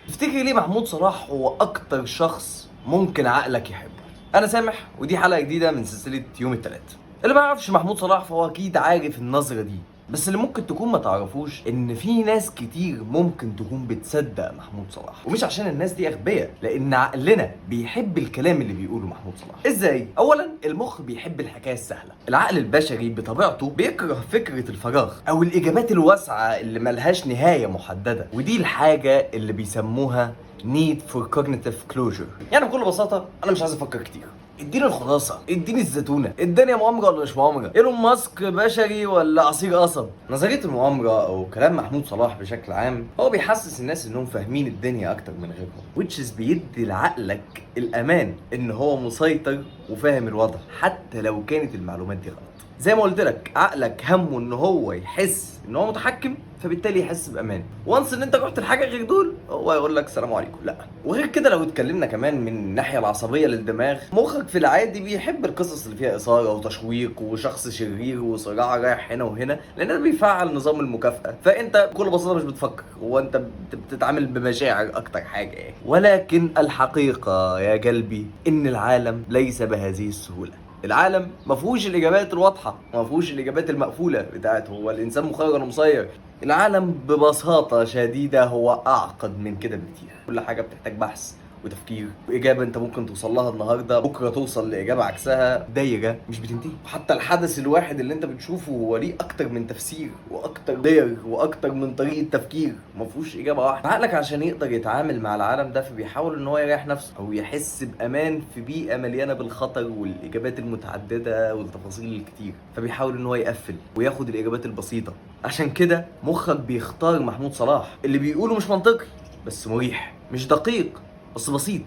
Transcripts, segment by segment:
تفتكر ليه محمود صلاح هو اكتر شخص ممكن عقلك يحبه؟ انا سامح، ودي حلقه جديده من سلسله يوم الثلاث. اللي ما يعرفش محمود صلاح فهو اكيد عارف النظره دي، بس اللي ممكن تكون ما تعرفوش ان في ناس كتير ممكن تكون بتصدق محمود صلاح، ومش عشان الناس دي اغبياء، لان عقلنا بيحب الكلام اللي بيقوله محمود صلاح. ازاي؟ اولا المخ بيحب الحكايه السهله. العقل البشري بطبيعته بيكره فكره الفراغ او الاجابات الواسعه اللي ملهاش نهايه محدده، ودي الحاجه اللي بيسموها need for cognitive closure. يعني بكل بساطه انا مش عايز افكر كتير، اديني الخلاصه، اديني الزتونه، الدنيا مؤامره ولا مش مؤامره؟ ايلون ماسك بشري ولا عصير قصب؟ نظريه المؤامره او كلام محمود صلاح بشكل عام هو بيحسس الناس انهم فاهمين الدنيا اكتر من غيرهم، which is بيدي لعقلك الامان ان هو مسيطر وفاهم الوضع حتى لو كانت المعلومات دي غلط. زي ما قلت لك، عقلك همه ان هو يحس ان هو متحكم، فبالتالي يحس بامان. وانس ان انت رحت لحاجه غير دول هو يقول لك السلام عليكم. لا، وغير كده لو اتكلمنا كمان من الناحيه العصبيه للدماغ، مخك في العادي بيحب القصص اللي فيها اثاره وتشويق وشخص شرير وصراع رايح هنا وهنا، لان ده بيفعل نظام المكافاه. فانت بكل بساطه مش بتفكر، هو انت بتتعامل بمشاعر اكتر حاجه يعني. ولكن الحقيقه يا قلبي ان العالم ليس بهذه السهوله. العالم ما فيهوش الاجابات الواضحه، ما فيهوش الاجابات المقفوله بتاعته هو الانسان مخير ولا مسير. العالم ببساطه شديده هو اعقد من كده بكتير. كل حاجه بتحتاج بحث وتفكير، واجابه انت ممكن توصل لها النهارده بكره توصل لاجابه عكسها. دايره مش بتنتهي. وحتى الحدث الواحد اللي انت بتشوفه هو ليه اكتر من تفسير واكتر داير واكتر من طريقه تفكير، ما فيهوش اجابه واحده. عقلك عشان يقدر يتعامل مع العالم ده فبيحاول ان هو يريح نفسه او يحس بامان في بيئه مليانه بالخطر والاجابات المتعدده والتفاصيل الكتير، فبيحاول ان هو يقفل وياخد الاجابات البسيطه. عشان كده مخك بيختار محمود صلاح اللي بيقوله مش منطقي بس مريح، مش دقيق بس بسيط،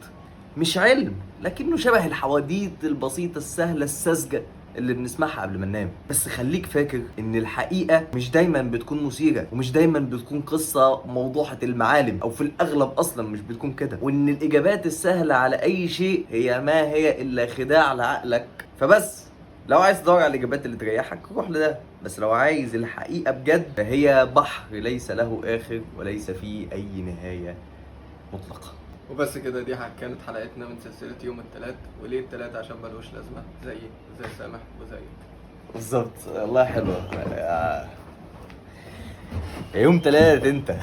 مش علم لكنه شبه الحواديت البسيطة السهلة الساذجة اللي بنسمعها قبل ما ننام. بس خليك فاكر ان الحقيقة مش دايما بتكون مثيرة، ومش دايما بتكون قصة موضوحة المعالم، او في الاغلب اصلا مش بتكون كده، وان الاجابات السهلة على اي شيء هي ما هي الا خداع لعقلك. فبس لو عايز تدور على الاجابات اللي تريحك روح لده، بس لو عايز الحقيقة بجد فهي بحر ليس له اخر وليس فيه اي نهاية مطلقة. وبس كده، دي كانت حلقتنا من سلسلة يوم التلات. وليه التلات؟ عشان ملوش لازمة، زي سامح وزيك بالظبط. والله حلوة. يوم تلات انت.